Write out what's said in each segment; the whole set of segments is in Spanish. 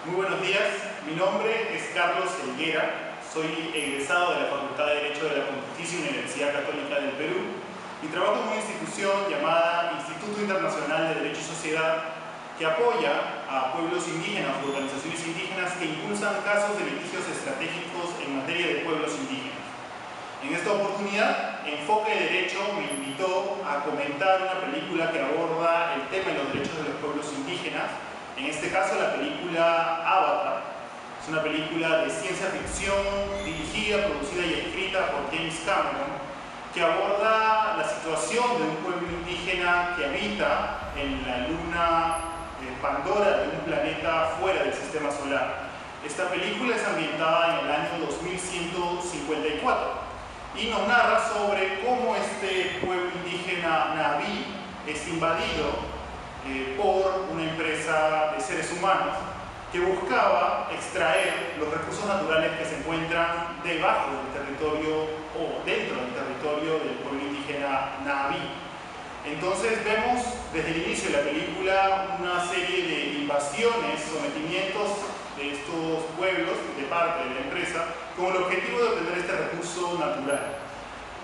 Muy buenos días, mi nombre es Carlos Helguera, soy egresado de la Facultad de Derecho de la Pontificia Universidad Católica del Perú y trabajo en una institución llamada Instituto Internacional de Derecho y Sociedad que apoya a pueblos indígenas o organizaciones indígenas que impulsan casos de litigios estratégicos en materia de pueblos indígenas. En esta oportunidad, Enfoque Derecho me invitó a comentar una película que aborda el tema de los derechos de los pueblos indígenas, en este caso la película Avatar. Es una película de ciencia ficción dirigida, producida y escrita por James Cameron, que aborda la situación de un pueblo indígena que habita en la luna Pandora, de un planeta fuera del sistema solar. Esta película es ambientada en el año 2154 y nos narra sobre cómo este pueblo indígena Na'vi es invadido por una empresa de seres humanos que buscaba extraer los recursos naturales que se encuentran debajo del territorio o dentro del territorio del pueblo indígena Na'vi. Entonces vemos desde el inicio de la película una serie de invasiones, sometimientos de estos pueblos de parte de la empresa con el objetivo de obtener este recurso natural.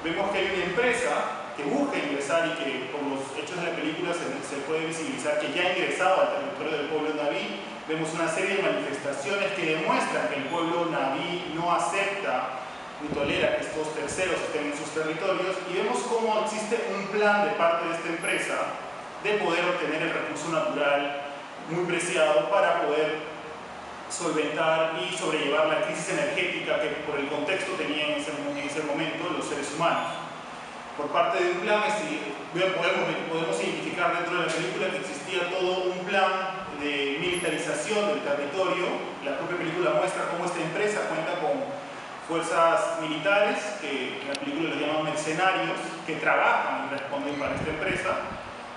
Vemos que hay una empresa que busca ingresar y que por los hechos de la película se puede visibilizar que ya ha ingresado al territorio del pueblo Na'vi. Vemos una serie de manifestaciones que demuestran que el pueblo Na'vi no acepta ni tolera que estos terceros estén en sus territorios, y vemos cómo existe un plan de parte de esta empresa de poder obtener el recurso natural muy preciado para poder solventar y sobrellevar la crisis energética que por el contexto tenían en ese momento los seres humanos. Por parte de un plan, podemos identificar dentro de la película que existía todo un plan de militarización del territorio. La propia película muestra cómo esta empresa cuenta con fuerzas militares, que en la película les llaman mercenarios, que trabajan y responden para esta empresa.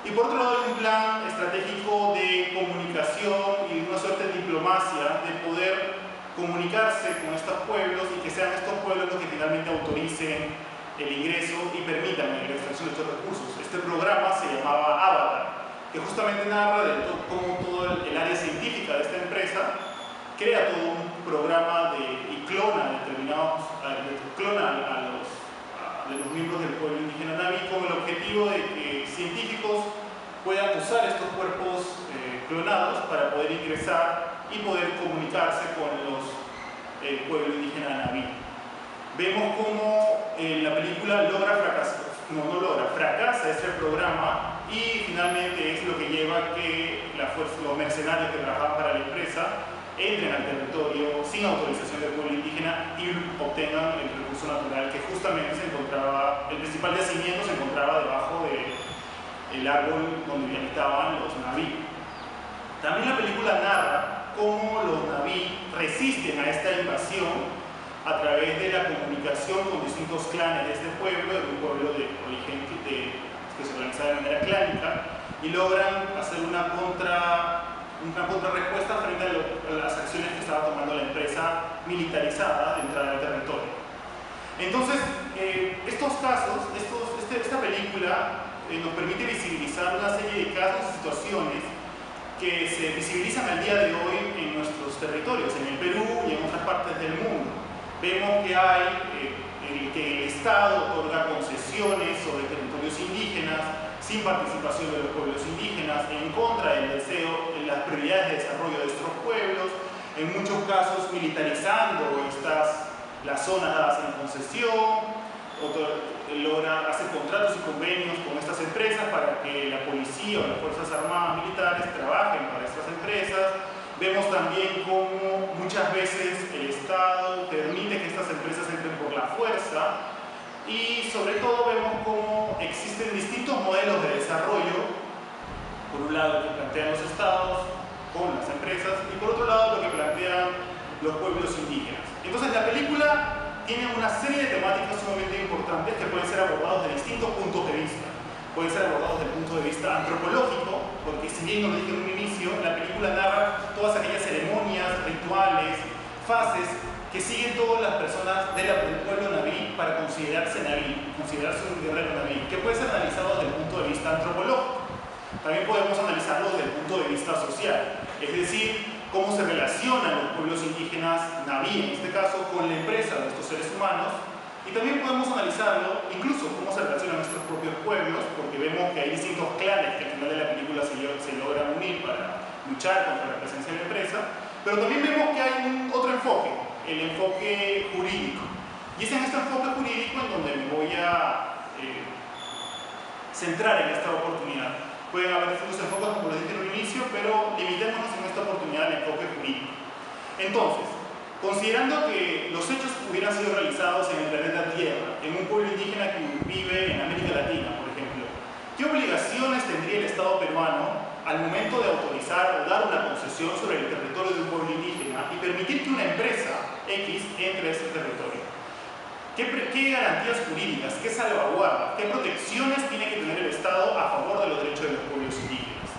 Y por otro lado hay un plan estratégico de comunicación y una suerte de diplomacia de poder comunicarse con estos pueblos y que sean estos pueblos los que finalmente autoricen el ingreso y permitan la extracción de estos recursos. Este programa se llamaba Avatar, que justamente narra cómo todo el área científica de esta empresa crea todo un programa y clona a los miembros del pueblo indígena Na'vi con el objetivo de que científicos puedan usar estos cuerpos clonados para poder ingresar y poder comunicarse con el pueblo indígena Na'vi. Vemos cómo la película fracasa este programa y finalmente es lo que lleva a que los mercenarios que trabajan para la empresa entren al territorio sin autorización del pueblo indígena y obtengan el recurso natural que justamente el principal yacimiento se encontraba debajo del árbol donde habitaban los Na'vi. También la película narra cómo los Na'vi resisten a esta invasión a través de la comunicación con distintos clanes de este pueblo, de un pueblo de origen que se organiza de manera clánica, y logran hacer una contrarrespuesta frente a las acciones que estaba tomando la empresa militarizada de entrar al territorio. Entonces, estos casos, esta película nos permite visibilizar una serie de casos y situaciones que se visibilizan al día de hoy en nuestros territorios, en el Perú y en otras partes del mundo. Vemos que que el Estado otorga concesiones sobre territorios indígenas sin participación de los pueblos indígenas, en contra del deseo, de las prioridades de desarrollo de estos pueblos, en muchos casos militarizando las zonas dadas en concesión, hace contratos y convenios con estas empresas para que la policía o las fuerzas armadas militares trabajen para estas empresas. Vemos también cómo muchas veces el Estado permite que estas empresas entren por la fuerza, y sobre todo vemos cómo existen distintos modelos de desarrollo, por un lado que plantean los estados con las empresas y por otro lado lo que plantean los pueblos indígenas. Entonces la película tiene una serie de temáticas sumamente importantes que pueden ser abordados de distintos puntos de vista. Pueden ser abordados desde el punto de vista antropológico, porque si bien nos dije en un inicio, la película narra todas aquellas ceremonias, rituales, fases que siguen todas las personas del pueblo Na'vi para considerarse un guerrero Na'vi, que puede ser analizado desde el punto de vista antropológico. También podemos analizarlo desde el punto de vista social, es decir, cómo se relacionan los pueblos indígenas naví, en este caso, con la empresa de estos seres humanos. Y también podemos analizarlo, incluso cómo se relacionan nuestros propios pueblos, porque vemos que hay distintos clanes que al final de la película se logran unir para luchar contra la presencia de la empresa. Pero también vemos que hay otro enfoque, el enfoque jurídico. Y es en este enfoque jurídico en donde me voy a centrar en esta oportunidad. Pueden haber distintos enfoques, como les dije al inicio, pero limitémonos en esta oportunidad al enfoque jurídico. Entonces, considerando que los hechos hubieran sido realizados en el planeta Tierra, en un pueblo indígena que vive en América Latina, por ejemplo, ¿qué obligaciones tendría el Estado peruano al momento de autorizar o dar una concesión sobre el territorio de un pueblo indígena y permitir que una empresa X entre a ese territorio? ¿Qué garantías jurídicas, qué salvaguardas, qué protecciones tiene que tener el Estado a favor de los derechos de los pueblos indígenas?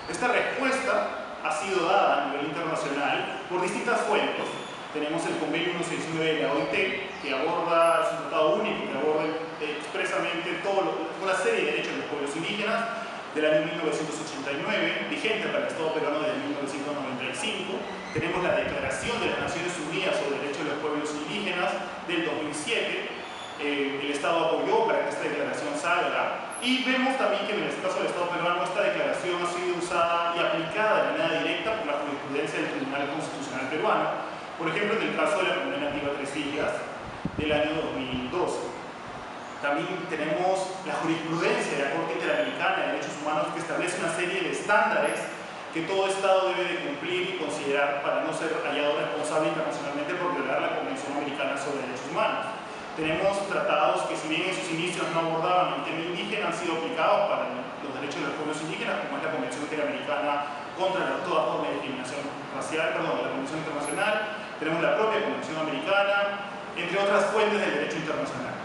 Esta respuesta ha sido dada a nivel internacional por distintas fuentes. Tenemos el convenio 169 de la OIT, que aborda, es un tratado único que aborda expresamente una serie de derechos de los pueblos indígenas, del año 1989, vigente para el Estado peruano desde 1995. Tenemos la Declaración de las Naciones Unidas sobre Derechos de los Pueblos Indígenas del 2007. El Estado apoyó para que esta declaración salga. Y vemos también que en el caso del Estado peruano esta declaración ha sido usada y aplicada de manera directa por la jurisprudencia del Tribunal Constitucional peruano. Por ejemplo, en el caso de la Comunidad Nativa Tres Islas del año 2012. También tenemos la jurisprudencia de la Corte Interamericana de Derechos Humanos, que establece una serie de estándares que todo Estado debe de cumplir y considerar para no ser hallado responsable internacionalmente por violar la Convención Americana sobre Derechos Humanos. Tenemos tratados que, si bien en sus inicios no abordaban el tema indígena, han sido aplicados para los derechos de los pueblos indígenas, como es la Convención Interamericana contra toda forma de discriminación racial, la Convención Internacional. Tenemos la propia Convención Americana, entre otras fuentes del derecho internacional.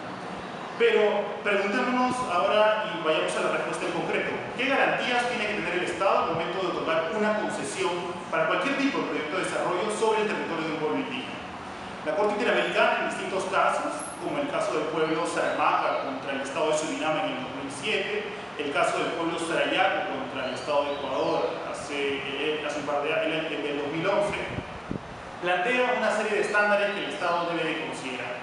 Pero preguntémonos ahora y vayamos a la respuesta en concreto. ¿Qué garantías tiene que tener el Estado al momento de otorgar una concesión para cualquier tipo de proyecto de desarrollo sobre el territorio de un pueblo indígena? La Corte Interamericana, en distintos casos, como el caso del pueblo Saramaca contra el Estado de Surinam en el 2007, el caso del pueblo Sarayaco contra el Estado de Ecuador hace un par de años, en el 2011, plantea una serie de estándares que el Estado debe de considerar.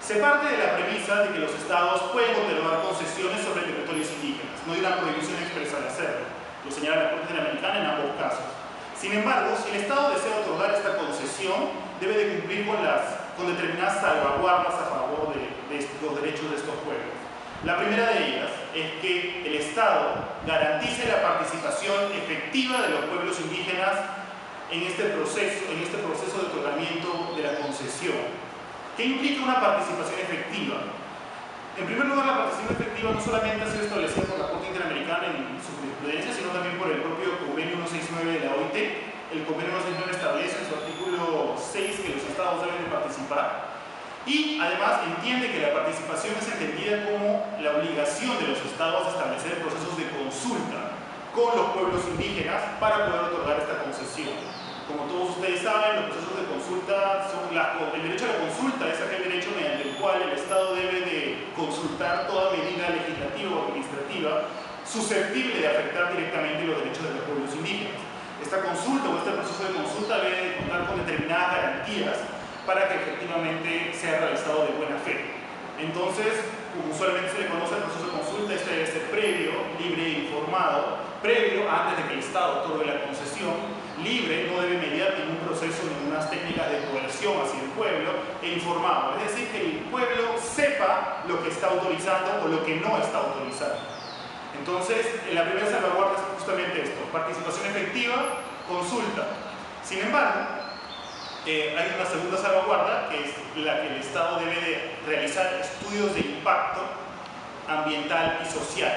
Se parte de la premisa de que los Estados pueden otorgar concesiones sobre territorios indígenas, no hay una prohibición expresa de hacerlo, lo señala la Corte Interamericana en ambos casos. Sin embargo, si el Estado desea otorgar esta concesión, debe de cumplir con determinadas salvaguardas a favor de los derechos de estos pueblos. La primera de ellas es que el Estado garantice la participación efectiva de los pueblos indígenas en este proceso de otorgamiento de la concesión. ¿Qué implica una participación efectiva? En primer lugar, la participación efectiva no solamente ha sido establecida por la Corte Interamericana en su jurisprudencia, sino también por el propio Convenio 169 de la OIT. El Convenio 169 establece en su artículo 6 que los Estados deben de participar. Y además entiende que la participación es entendida como la obligación de los Estados de establecer procesos de consulta con los pueblos indígenas para poder otorgar esta concesión. Como todos ustedes saben, los procesos de consulta el derecho a la consulta es aquel derecho mediante el cual el Estado debe de consultar toda medida legislativa o administrativa susceptible de afectar directamente los derechos de los pueblos indígenas. Esta consulta o este proceso de consulta debe de contar con determinadas garantías para que efectivamente sea realizado de buena fe. Entonces, como usualmente se le conoce el proceso de consulta, este debe ser previo, libre e informado, previo antes de que el Estado otorgue la concesión, libre, no debe mediar ningún proceso, ninguna técnicas de coerción hacia el pueblo, e informado, es decir, que el pueblo sepa lo que está autorizando o lo que no está autorizando. Entonces, la primera salvaguarda es justamente esto: participación efectiva, consulta. Sin embargo, hay una segunda salvaguarda, que es la que el Estado debe de realizar estudios de impacto ambiental y social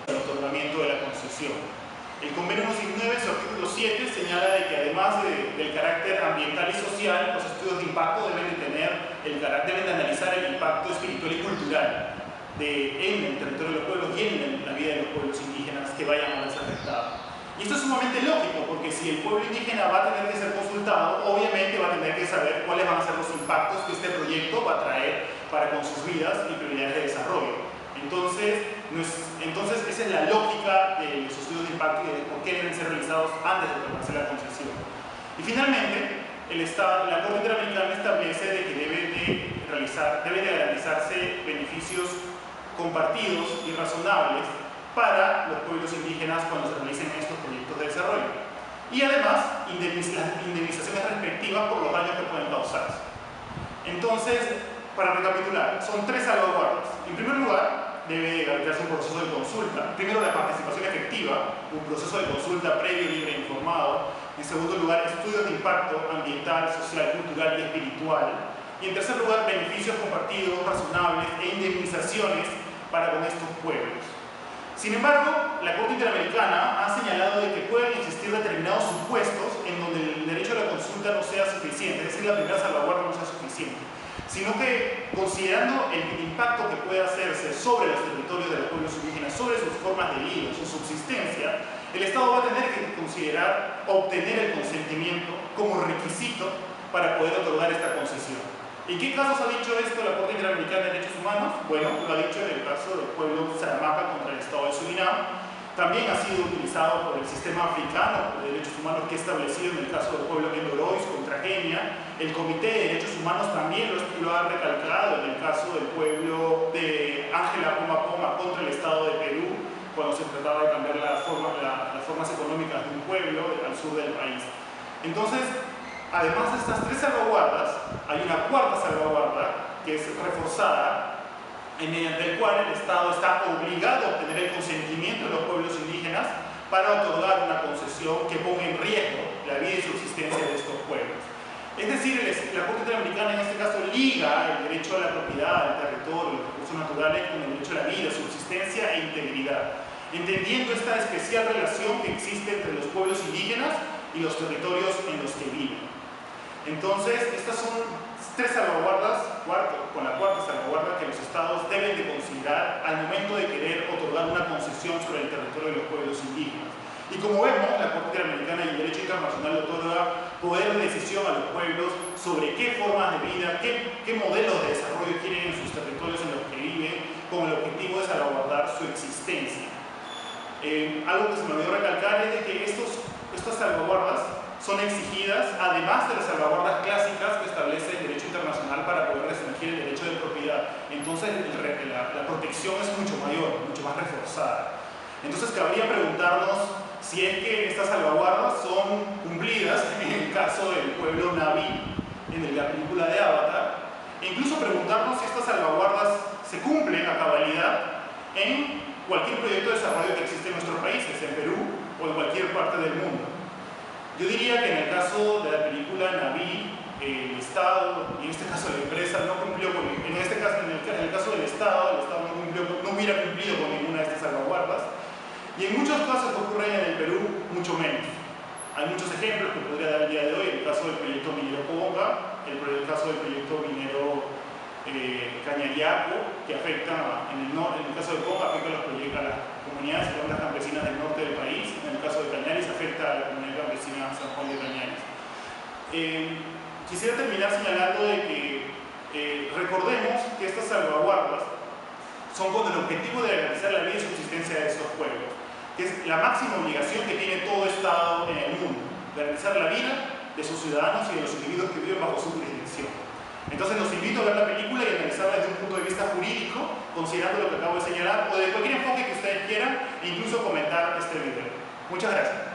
para el otorgamiento de la concesión. El Convenio 169, en su artículo 7, señala de que además del carácter ambiental y social, los estudios de impacto deben de analizar el impacto espiritual y cultural en el territorio de los pueblos y en la vida de los pueblos indígenas que vayan a verse afectados. Y esto es sumamente lógico, porque si el pueblo indígena va a tener que ser consultado, obviamente va a tener que saber cuáles van a ser los impactos que este proyecto va a traer para con sus vidas y prioridades de desarrollo. Entonces esa es la lógica de los estudios de impacto y de por qué deben ser realizados antes de tomarse la concesión. Y finalmente, la Corte Interamericana establece de que debe de garantizarse beneficios compartidos y razonables para los pueblos indígenas cuando se realicen estos proyectos de desarrollo. Y además, indemnizaciones respectivas por los daños que pueden causarse. Entonces, para recapitular, son tres salvaguardas. En primer lugar, debe garantizarse un proceso de consulta. Primero, la participación efectiva, un proceso de consulta previo, libre e informado. En segundo lugar, estudios de impacto ambiental, social, cultural y espiritual. Y en tercer lugar, beneficios compartidos, razonables e indemnizaciones para con estos pueblos. Sin embargo, la Corte Interamericana ha señalado de que pueden existir determinados supuestos en donde el derecho a la consulta no sea suficiente, es decir, la primera salvaguarda no sea suficiente, sino que considerando el impacto que puede hacerse sobre los territorios de los pueblos indígenas, sobre sus formas de vida, su subsistencia, el Estado va a tener que considerar obtener el consentimiento como requisito para poder otorgar esta concesión. ¿En qué casos ha dicho esto la Corte Interamericana de Derechos Humanos? Bueno, lo ha dicho en el caso del pueblo Saramaka contra el Estado de Surinam. También ha sido utilizado por el sistema africano de derechos humanos que ha establecido en el caso del pueblo Kendorois contra Kenia. El Comité de Derechos Humanos también lo ha recalcado en el caso del pueblo de Ángela Poma Poma contra el Estado de Perú, cuando se trataba de cambiar las formas económicas de un pueblo al sur del país. Entonces, además de estas tres salvaguardas, hay una cuarta salvaguarda que es reforzada, mediante el cual el Estado está obligado a obtener el consentimiento de los pueblos indígenas para otorgar una concesión que ponga en riesgo la vida y subsistencia de estos pueblos. Es decir, la Corte Interamericana en este caso liga el derecho a la propiedad, al territorio, los recursos naturales con el derecho a la vida, subsistencia e integridad, entendiendo esta especial relación que existe entre los pueblos indígenas y los territorios en los que viven. Entonces, estas son tres salvaguardas, con la cuarta salvaguarda que los estados deben de considerar al momento de querer otorgar una concesión sobre el territorio de los pueblos indígenas. Y como vemos, la Corte Interamericana y el derecho internacional otorga poder de decisión a los pueblos sobre qué formas de vida, qué modelos de desarrollo quieren en sus territorios en los que viven, con el objetivo de salvaguardar su existencia. Algo que se me olvidó recalcar es de que estas salvaguardas son exigidas, además de las salvaguardas clásicas que establece el derecho internacional para poder restringir el derecho de propiedad. Entonces, la protección es mucho mayor, mucho más reforzada. Entonces, cabría preguntarnos si es que estas salvaguardas son cumplidas en el caso del pueblo Na'vi, en la película de Avatar, e incluso preguntarnos si estas salvaguardas se cumplen a cabalidad en cualquier proyecto de desarrollo que existe en nuestros países, en Perú o en cualquier parte del mundo. Yo diría que en el caso de la película Na'vi, el Estado, y en este caso la empresa, no cumplió con, en el caso del Estado, el Estado no hubiera cumplido con ninguna de estas salvaguardas, y en muchos casos que ocurren en el Perú, mucho menos. Hay muchos ejemplos que podría dar el día de hoy, el caso del proyecto minero Conga, el caso del proyecto minero Cañariaco, que afecta, en el caso de Conga, afecta a las comunidades y las campesinas del norte del país, en el caso de Cañaris afecta a la comunidad campesina San Juan de Cañaris. Quisiera terminar señalando de que recordemos que estas salvaguardas son con el objetivo de garantizar la vida y subsistencia de estos pueblos, que es la máxima obligación que tiene todo Estado en el mundo, garantizar la vida de sus ciudadanos y de los individuos que viven bajo su jurisdicción. Entonces los invito a ver la película y analizarla desde un punto de vista jurídico, considerando lo que acabo de señalar, o de cualquier enfoque que ustedes quieran, e incluso comentar este video. Muchas gracias.